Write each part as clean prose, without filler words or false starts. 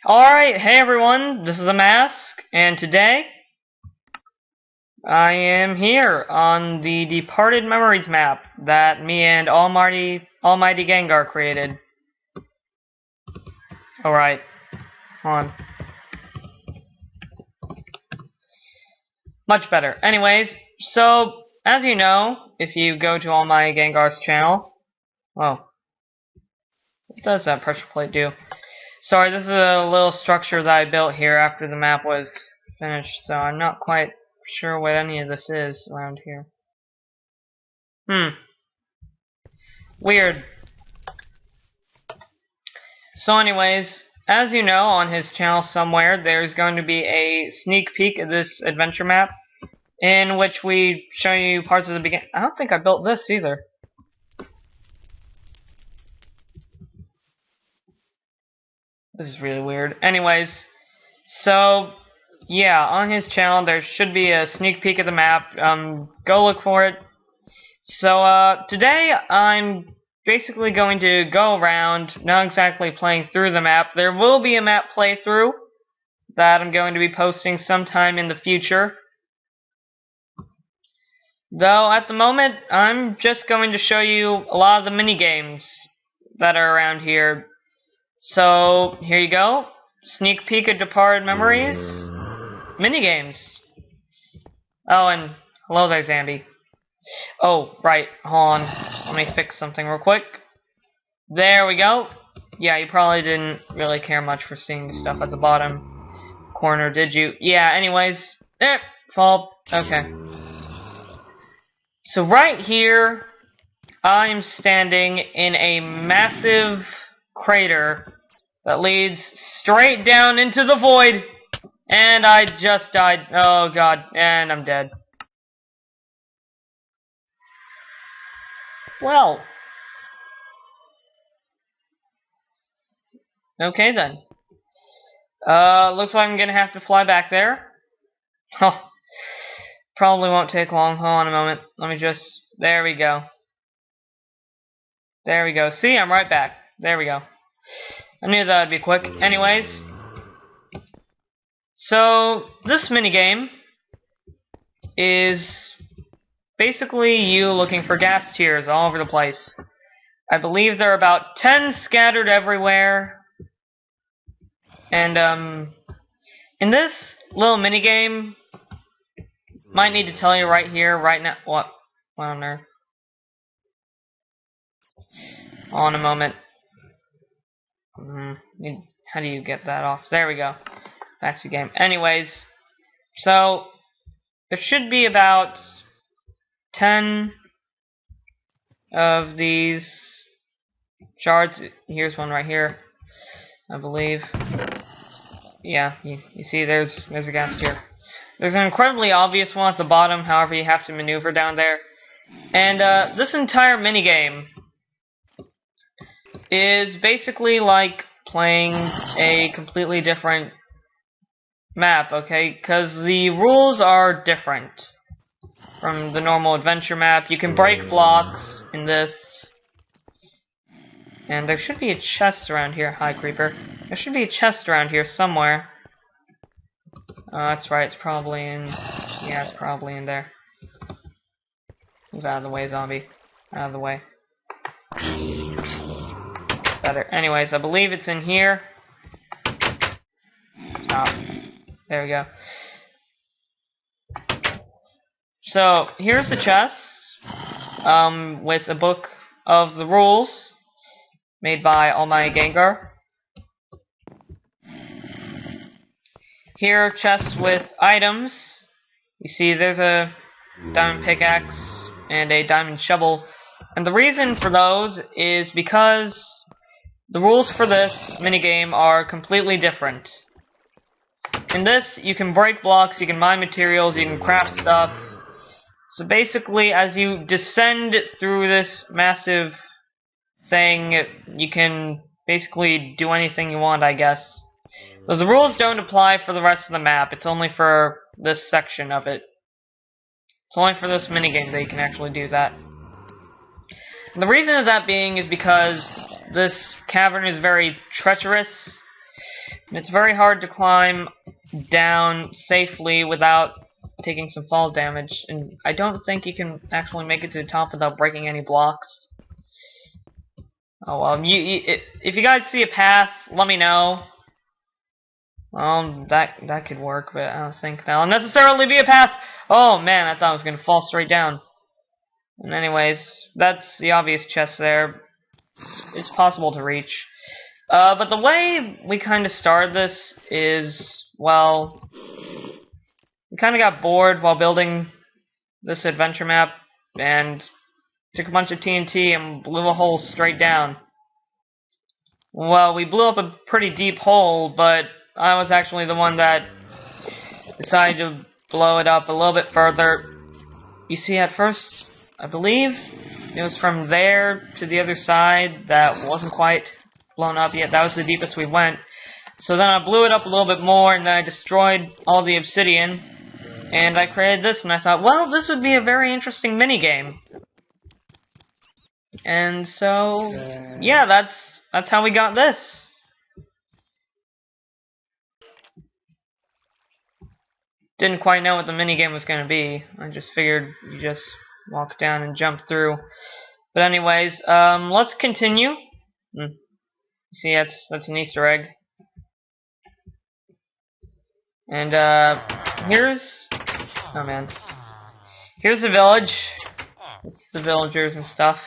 Alright, hey everyone, this is the Mask, and today I am here on the Departed Memories map that me and Almighty Gengar created. Alright, hold on. Much better. Anyways, so, as you know, if you go to Almighty Gengar's channel, whoa, what does that pressure plate do? Sorry, this is a little structure that I built here after the map was finished, so I'm not quite sure what any of this is around here. Weird. So anyways, as you know, on his channel somewhere, there's going to be a sneak peek of this adventure map, in which we show you parts of the beginning. I don't think I built this either. This is really weird. Anyways, so, yeah, on his channel there should be a sneak peek of the map. Go look for it. So, today I'm basically going to go around, not exactly playing through the map. There will be a map playthrough that I'm going to be posting sometime in the future. Though, at the moment, I'm just going to show you a lot of the mini-games that are around here. So, here you go. Sneak peek of Departed Memories. Minigames. Oh, and hello there, Zambi. Oh, right. Hold on. Let me fix something real quick. There we go. Yeah, you probably didn't really care much for seeing the stuff at the bottom corner, did you? Yeah, anyways. Fall. Okay. So, right here, I'm standing in a massive crater that leads straight down into the void, and I just died. Oh god, and I'm dead. Well, okay then. Looks like I'm gonna have to fly back there. Oh, probably won't take long. Hold on a moment. Let me just. There we go. There we go. See, I'm right back. There we go. I knew that would be quick. Anyways, so this minigame is basically you looking for gas tiers all over the place. I believe there are about 10 scattered everywhere. And in this little minigame, might need to tell you right here, right now. What on earth? On a moment. How do you get that off? There we go. Back to the game. Anyways, so there should be about 10 of these shards. Here's one right here, I believe. Yeah, you see there's a gas tier. There's an incredibly obvious one at the bottom, however you have to maneuver down there. And this entire minigame is basically like playing a completely different map, okay? Because the rules are different from the normal adventure map. You can break blocks in this. And there should be a chest around here. Hi, creeper. There should be a chest around here somewhere. That's right, it's probably in... Yeah, it's probably in there. Move out of the way, zombie. Out of the way. Better. Anyways, I believe it's in here. Stop. There we go. So, here's the chest. With a book of the rules made by Almighty Gengar. Here are chests with items. You see there's a diamond pickaxe and a diamond shovel. And the reason for those is because the rules for this minigame are completely different. In this, you can break blocks, you can mine materials, you can craft stuff. So basically, as you descend through this massive thing, you can basically do anything you want, I guess. So the rules don't apply for the rest of the map, it's only for this section of it. It's only for this minigame that you can actually do that. And the reason of that being is because this cavern is very treacherous, And it's very hard to climb down safely without taking some fall damage, and I don't think you can actually make it to the top without breaking any blocks. Oh well, if you guys see a path, let me know. Well, that could work, but I don't think that'll necessarily be a path. Oh man, I thought I was gonna fall straight down. And anyways, that's the obvious chest there. It's possible to reach. But the way we kind of started this is, well, we kind of got bored while building this adventure map and took a bunch of TNT and blew a hole straight down. Well, we blew up a pretty deep hole, but I was actually the one that decided to blow it up a little bit further. You see, at first, I believe it was from there to the other side that wasn't quite blown up yet. That was the deepest we went. So then I blew it up a little bit more, and then I destroyed all the obsidian, and I created this, and I thought, well, this would be a very interesting minigame. And so, yeah, that's how we got this. Didn't quite know what the minigame was going to be. I just figured you just walk down and jump through. But anyways, let's continue. See, that's an Easter egg. And, oh man. Here's the village. It's the villagers and stuff.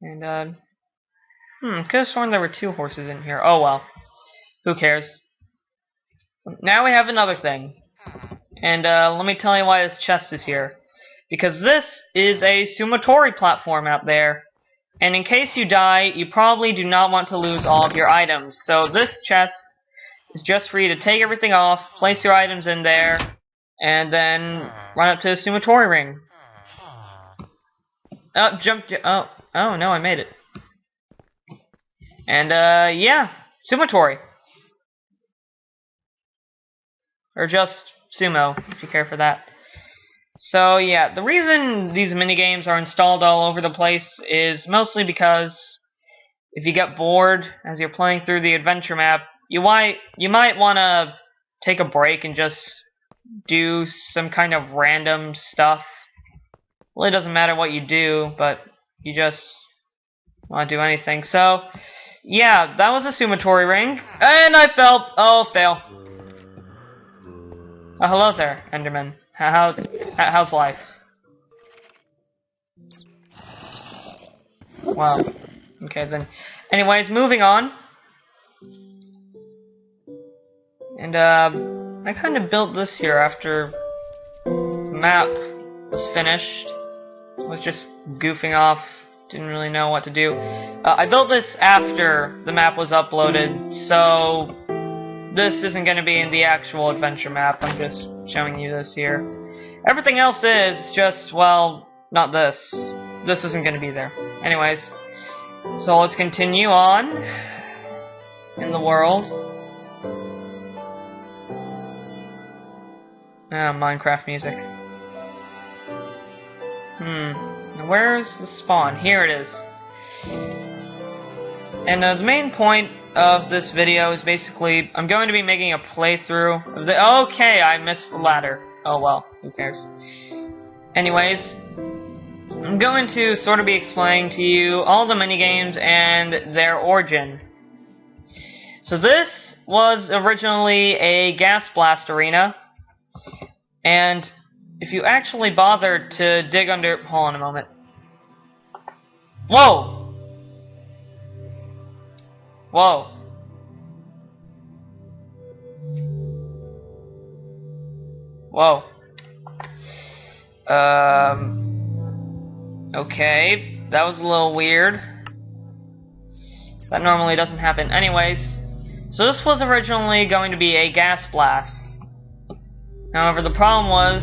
And, could have sworn there were 2 horses in here. Oh well. Who cares? Now we have another thing. And, let me tell you why this chest is here. Because this is a sumotori platform out there. And in case you die, you probably do not want to lose all of your items. So this chest is just for you to take everything off, place your items in there, and then run up to the sumotori ring. Oh, oh no, I made it. And, yeah, sumotori. Or just sumo, if you care for that. So, yeah, the reason these minigames are installed all over the place is mostly because if you get bored as you're playing through the adventure map, you might want to take a break and just do some kind of random stuff. Well, it doesn't matter what you do, but you just want to do anything. So, yeah, that was a sumotori ring, and I fell. Oh, fail. Oh, hello there, Enderman. How's life? Wow. Okay, then. Anyways, moving on. And, I kind of built this here after the map was finished. I was just goofing off. Didn't really know what to do. I built this after the map was uploaded, so this isn't going to be in the actual adventure map. I'm just showing you this here. Everything else is just, well, not this. This isn't going to be there. Anyways, so let's continue on in the world. Minecraft music. Now where's the spawn? Here it is. And the main point of this video is basically, I'm going to be making a playthrough of the— okay, I missed the ladder. Oh well, who cares. Anyways, I'm going to sort of be explaining to you all the minigames and their origin. So this was originally a gas blast arena, and if you actually bothered to dig under— hold on a moment. Whoa! Whoa. Whoa. Okay, that was a little weird. That normally doesn't happen. Anyways, so this was originally going to be a gas blast. However, the problem was,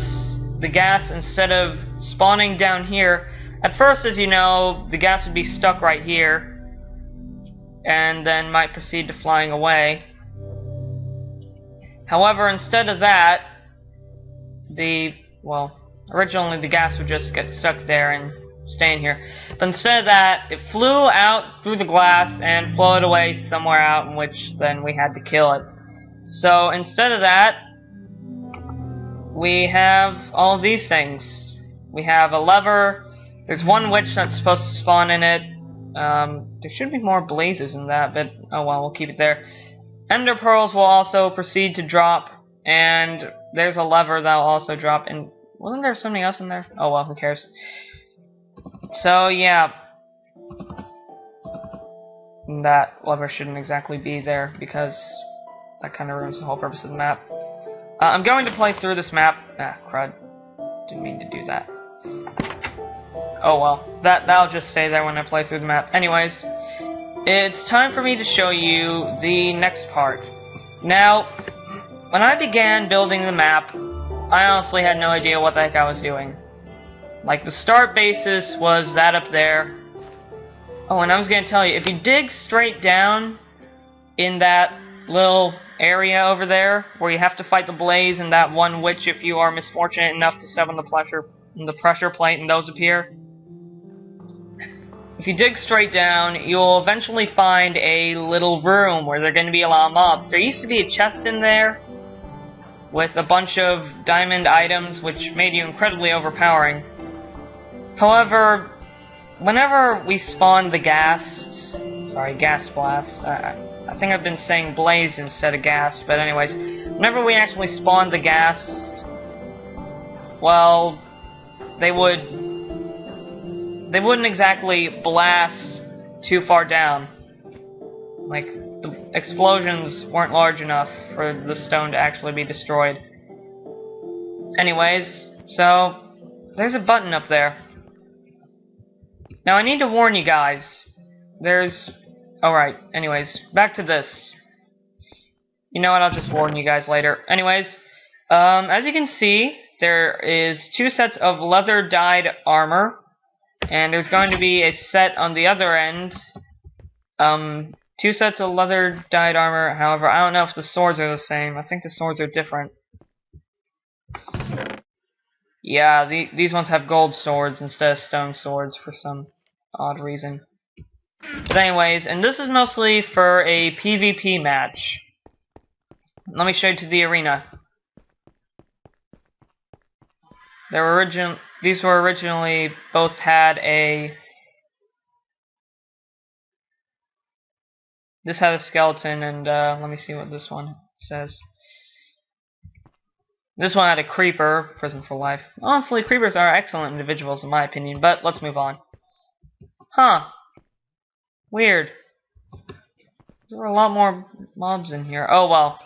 the gas, instead of spawning down here, at first, as you know, the gas would be stuck right here, and then might proceed to flying away. However, instead of that, originally the gas would just get stuck there and stay in here. But instead of that, it flew out through the glass and floated away somewhere out, in which then we had to kill it. So instead of that, we have all of these things. We have a lever. There's one witch that's supposed to spawn in it. There should be more blazes in that, but oh well, we'll keep it there. Ender pearls will also proceed to drop, and there's a lever that will also drop. And wasn't there something else in there? Oh well, who cares? So yeah, that lever shouldn't exactly be there because that kind of ruins the whole purpose of the map. I'm going to play through this map. Ah, crud. Didn't mean to do that. Oh well, that'll just stay there when I play through the map. Anyways, it's time for me to show you the next part. Now, when I began building the map, I honestly had no idea what the heck I was doing. Like, the start basis was that up there. Oh, and I was going to tell you, if you dig straight down in that little area over there, where you have to fight the blaze and that one witch if you are misfortunate enough to step on the pressure plate and those appear. If you dig straight down, you'll eventually find a little room where there are going to be a lot of mobs. There used to be a chest in there with a bunch of diamond items, which made you incredibly overpowering. However, whenever we spawned the gas blast, I think I've been saying blaze instead of gas, but anyways, whenever we actually spawned the gas, well, they wouldn't exactly blast too far down. Like, the explosions weren't large enough for the stone to actually be destroyed. Anyways, so there's a button up there. Now I need to warn you guys. Alright, anyways, back to this. You know what, I'll just warn you guys later. Anyways, as you can see, there is 2 sets of leather dyed armor. And there's going to be a set on the other end. 2 sets of leather dyed armor. However, I don't know if the swords are the same. I think the swords are different. Yeah, these ones have gold swords instead of stone swords for some odd reason. But anyways, and this is mostly for a PvP match. Let me show you to the arena. These were originally both had a... This had a skeleton, and let me see what this one says. This one had a creeper, prison for life. Honestly, creepers are excellent individuals in my opinion, but let's move on. Huh. Weird. There were a lot more mobs in here. Oh well.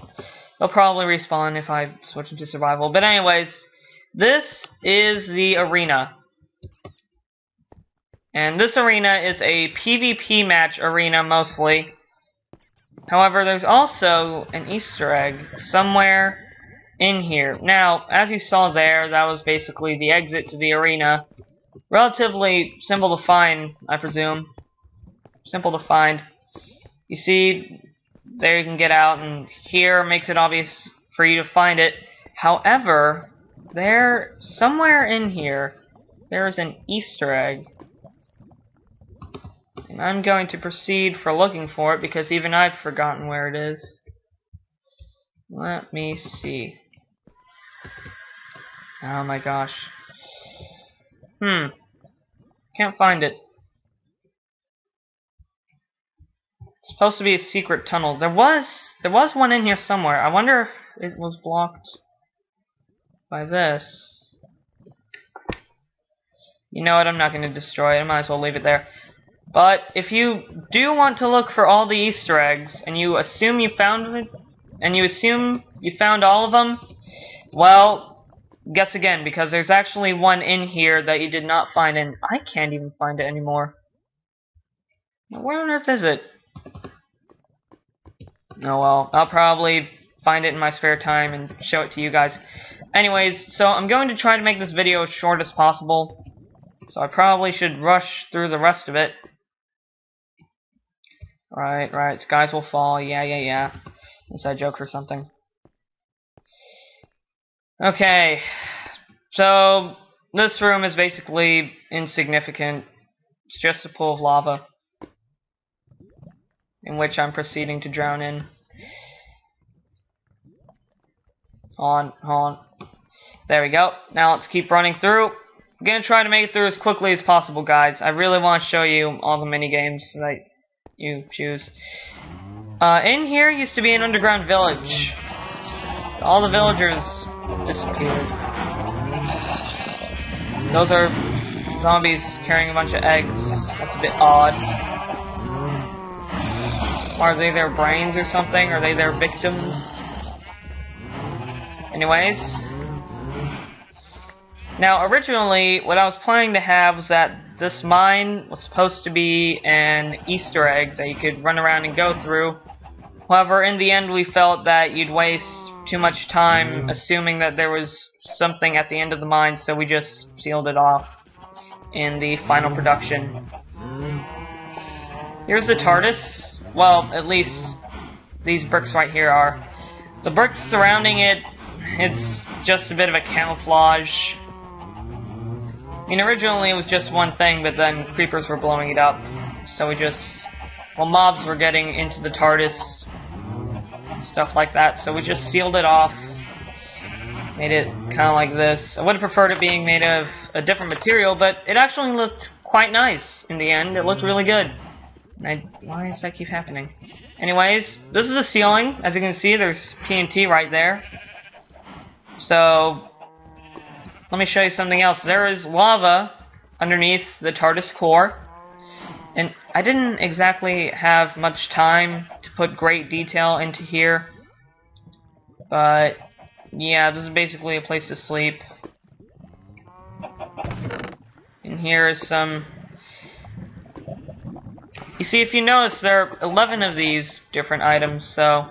They'll probably respawn if I switch into survival. But anyways, this is the arena. And this arena is a PvP match arena mostly. However, there's also an Easter egg somewhere in here. Now, as you saw there, that was basically the exit to the arena. Relatively simple to find, I presume. Simple to find. You see, there you can get out, and here makes it obvious for you to find it. However, somewhere in here, there is an Easter egg. And I'm going to proceed for looking for it, because even I've forgotten where it is. Let me see. Oh my gosh. Can't find it. It's supposed to be a secret tunnel. There was one in here somewhere. I wonder if it was blocked by this. You know what, I'm not going to destroy it. I might as well leave it there. But if you do want to look for all the Easter eggs, and you assume you found it, and you assume you found all of them, well, guess again, because there's actually one in here that you did not find, and I can't even find it anymore. Now, where on earth is it? Oh well, I'll probably find it in my spare time and show it to you guys. Anyways, so I'm going to try to make this video as short as possible, so I probably should rush through the rest of it. Right, skies will fall, yeah. Inside joke or something. Okay, so this room is basically insignificant. It's just a pool of lava, in which I'm proceeding to drown in. Hold on. There we go. Now let's keep running through. I'm gonna try to make it through as quickly as possible, guys. I really want to show you all the mini games that you choose. In here used to be an underground village. All the villagers disappeared. Those are zombies carrying a bunch of eggs. That's a bit odd. Are they their brains or something? Are they their victims? Anyways. Now, originally, what I was planning to have was that this mine was supposed to be an Easter egg that you could run around and go through. However, in the end, we felt that you'd waste too much time assuming that there was something at the end of the mine, so we just sealed it off in the final production. Here's the TARDIS. Well, at least these bricks right here are. The bricks surrounding it, it's just a bit of a camouflage. I mean, originally it was just one thing, but then creepers were blowing it up. So we just... well, mobs were getting into the TARDIS. Stuff like that, so we just sealed it off. Made it kind of like this. I would have preferred it being made of a different material, but it actually looked quite nice in the end. It looked really good. Why does that keep happening? Anyways, this is the ceiling. As you can see, there's TNT right there. So... let me show you something else. There is lava underneath the TARDIS core. And I didn't exactly have much time to put great detail into here. But, yeah, this is basically a place to sleep. And here is some... you see, if you notice, there are 11 of these different items, so...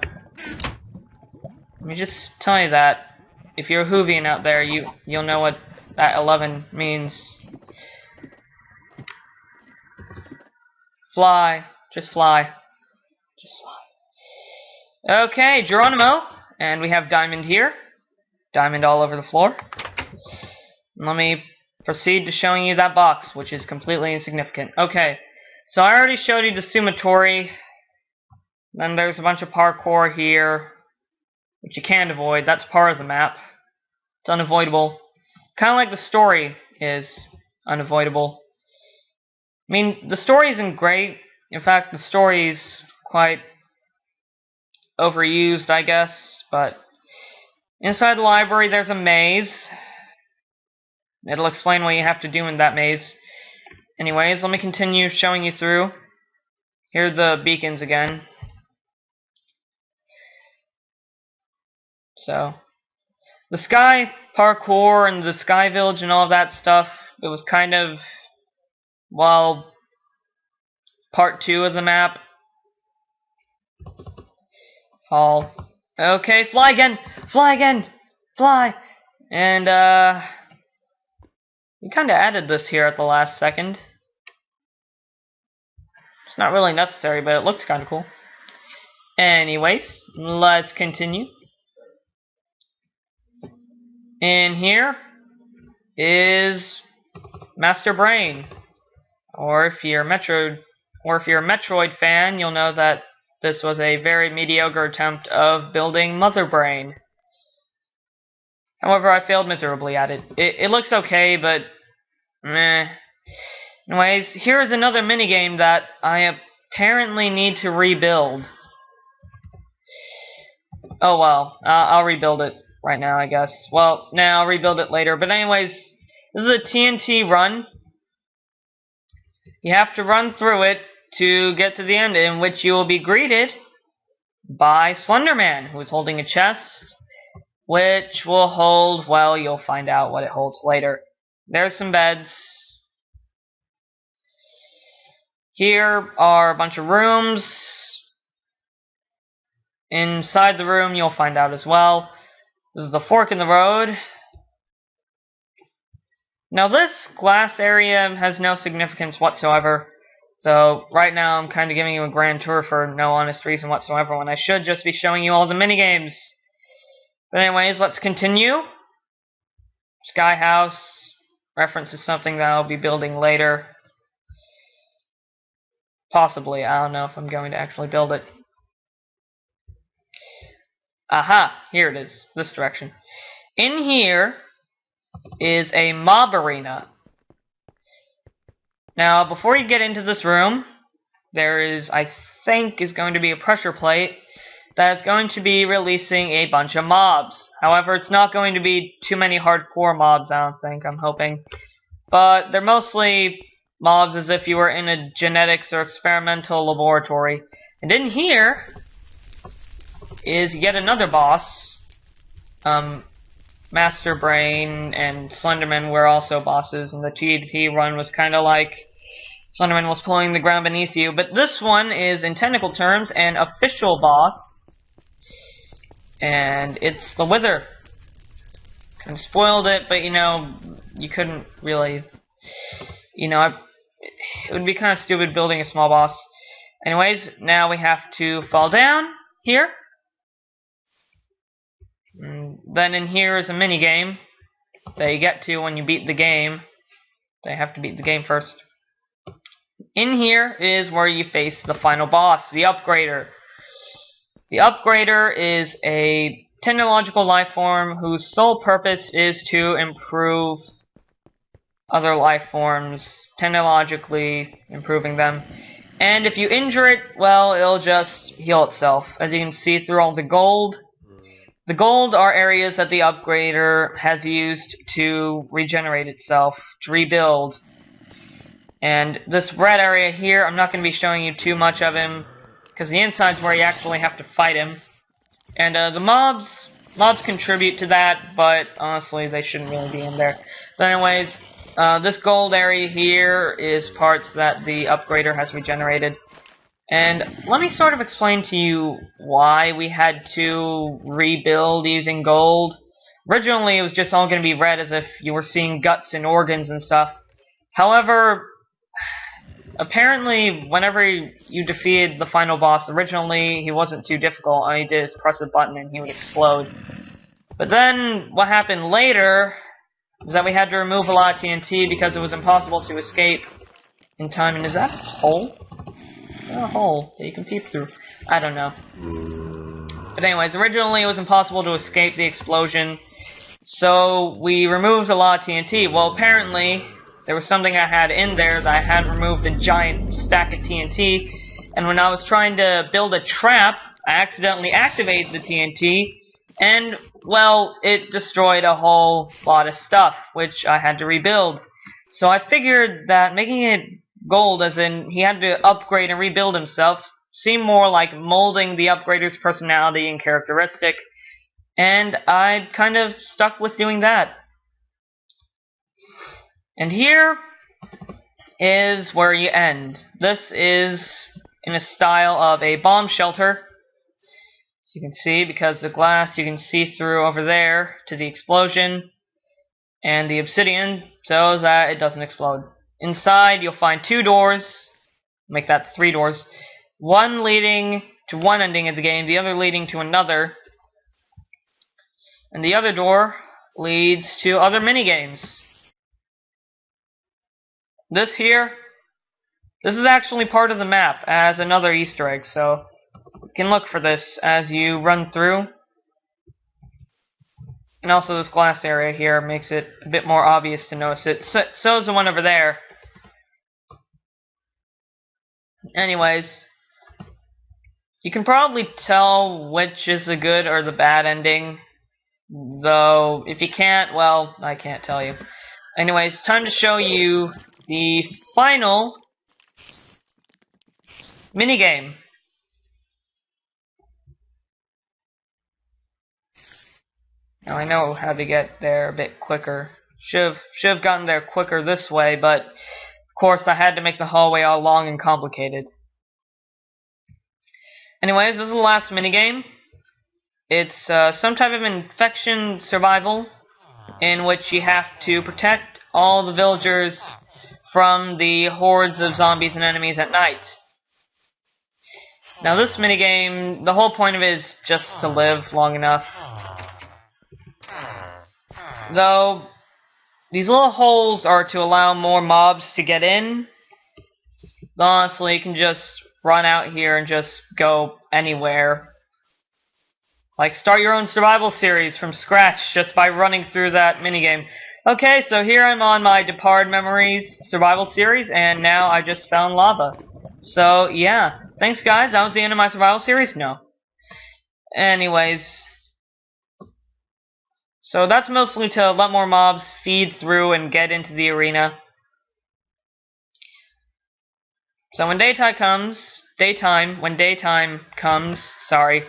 let me just tell you that. If you're a Whovian out there, you'll know what that 11 means. Fly. Just fly. Just fly. Okay, Geronimo. And we have diamond here. Diamond all over the floor. Let me proceed to showing you that box, which is completely insignificant. Okay, so I already showed you the Sumatori. Then there's a bunch of parkour here, which you can't avoid. That's part of the map. It's unavoidable. Kind of like the story is unavoidable. I mean, the story isn't great. In fact, the story's quite overused, I guess. But inside the library, there's a maze. It'll explain what you have to do in that maze. Anyways, let me continue showing you through. Here are the beacons again. So, the sky parkour and the sky village and all of that stuff, it was kind of, well, part 2 of the map. Fall. Okay, fly again! Fly again! Fly! And, we kinda added this here at the last second. It's not really necessary, but it looks kinda cool. Anyways, let's continue. In here is Master Brain. Or if you're a Metroid fan, you'll know that this was a very mediocre attempt of building Mother Brain. However, I failed miserably at it. It looks okay, but meh. Anyways, here is another minigame that I apparently need to rebuild. Oh well, I'll rebuild it right now, I guess. Well, now I'll rebuild it later. But anyways, this is a TNT run. You have to run through it to get to the end, in which you will be greeted by Slenderman, who is holding a chest, which will hold, well, you'll find out what it holds later. There's some beds. Here are a bunch of rooms. Inside the room, you'll find out as well. This is the fork in the road. Now this glass area has no significance whatsoever. So right now I'm kind of giving you a grand tour for no honest reason whatsoever, when I should just be showing you all the minigames. But anyways, let's continue. Sky House. reference to something that I'll be building later. Possibly. I don't know if I'm going to actually build it. Aha! Here it is. This direction. In here is a mob arena. Now, before you get into this room, there is, I think, is going to be a pressure plate that's going to be releasing a bunch of mobs. However, it's not going to be too many hardcore mobs, I don't think, I'm hoping. But they're mostly mobs as if you were in a genetics or experimental laboratory. And in here is yet another boss. Master Brain and Slenderman were also bosses, and the TNT run was kind of like Slenderman was pulling the ground beneath you. But this one is, in technical terms, an official boss, and it's the Wither. Kind of spoiled it, but you know, you couldn't really, you know, it would be kind of stupid building a small boss. Anyways, now we have to fall down here. And then in here is a mini game that you get to when you beat the game. They have to beat the game first. In here is where you face the final boss, the Upgrader. The Upgrader is a technological life form whose sole purpose is to improve other life forms, technologically improving them. And if you injure it, well, it'll just heal itself. As you can see through all the gold are areas that the Upgrader has used to regenerate itself, to rebuild. And this red area here, I'm not going to be showing you too much of him, because the inside's where you actually have to fight him. And the mobs contribute to that, but honestly, they shouldn't really be in there. But anyways, this gold area here is parts that the Upgrader has regenerated. And let me sort of explain to you why we had to rebuild using gold. Originally, it was just all going to be red, as if you were seeing guts and organs and stuff. However, apparently, whenever you defeated the final boss, originally he wasn't too difficult. All you did is press a button and he would explode. But then, what happened later is that we had to remove a lot of TNT because it was impossible to escape in time. And is that a hole? A hole that you can peep through. I don't know. But anyways, originally it was impossible to escape the explosion, so we removed a lot of TNT. Well, apparently, there was something I had in there that I had removed a giant stack of TNT, and when I was trying to build a trap, I accidentally activated the TNT, and, well, it destroyed a whole lot of stuff, which I had to rebuild. So I figured that making it gold, as in he had to upgrade and rebuild himself, seemed more like molding the Upgrader's personality and characteristic, and I kind of stuck with doing that. And here is where you end. This is in a style of a bomb shelter. As you can see, because the glass you can see through over there to the explosion, and the obsidian so that it doesn't explode. Inside, you'll find 2 doors, make that 3 doors, one leading to one ending of the game, the other leading to another, and the other door leads to other minigames. This is actually part of the map as another Easter egg, so you can look for this as you run through. And also this glass area here makes it a bit more obvious to notice it. So is the one over there. Anyways, you can probably tell which is the good or the bad ending. Though, if you can't, well, I can't tell you. Anyways, time to show you the final minigame. Now, I know how to get there a bit quicker. Should have gotten there quicker this way, but of course I had to make the hallway all long and complicated. Anyways, this is the last minigame. It's some type of infection survival in which you have to protect all the villagers from the hordes of zombies and enemies at night. Now this minigame, the whole point of it is just to live long enough. Though, these little holes are to allow more mobs to get in. Honestly, you can just run out here and just go anywhere. Like, start your own survival series from scratch just by running through that minigame. Okay, so here I'm on my Departed Memories survival series, and now I just found lava. So, yeah. Thanks, guys. That was the end of my survival series? No. Anyways. So that's mostly to let more mobs feed through and get into the arena. So when daytime comes, sorry.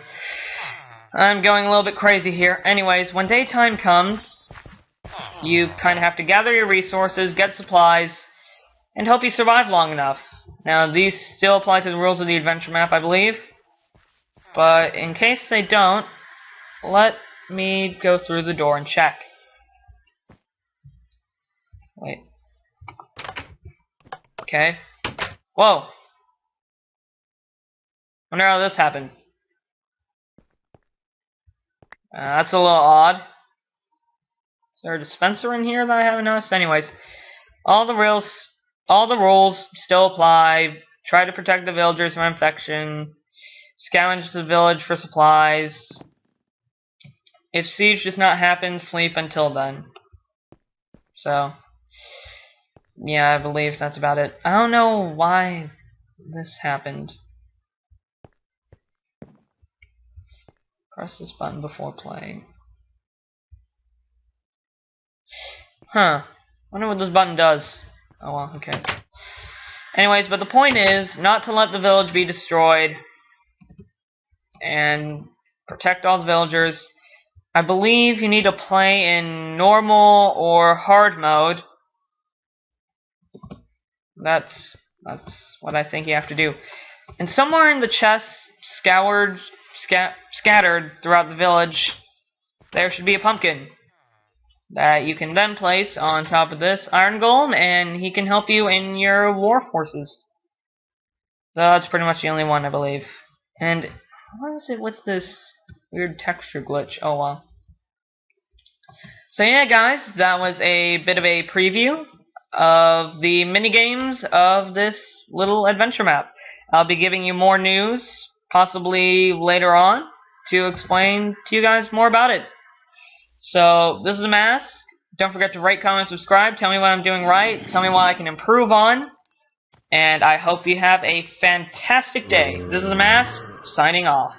I'm going a little bit crazy here. Anyways, when daytime comes, you kind of have to gather your resources, get supplies, and hope you survive long enough. Now, these still apply to the rules of the adventure map, I believe. But in case they don't, let me go through the door and check. Wait. Okay. Whoa! Wonder how this happened. That's a little odd. Is there a dispenser in here that I haven't noticed? Anyways, all the rules still apply. Try to protect the villagers from infection. Scavenge the village for supplies. If siege does not happen, sleep until then. So, yeah, I believe that's about it. I don't know why this happened. Press this button before playing. Huh. Wonder what this button does. Oh well, who cares. Anyways, but the point is not to let the village be destroyed and protect all the villagers. I believe you need to play in normal or hard mode. That's what I think you have to do. And somewhere in the chests scattered throughout the village, there should be a pumpkin that you can then place on top of this iron golem, and he can help you in your war forces. So that's pretty much the only one, I believe. And what is it with this weird texture glitch? Oh well. So yeah, guys, that was a bit of a preview of the minigames of this little adventure map. I'll be giving you more news, possibly later on, to explain to you guys more about it. So, this is the Mask. Don't forget to rate, comment, subscribe. Tell me what I'm doing right. Tell me what I can improve on. And I hope you have a fantastic day. This is the Mask, signing off.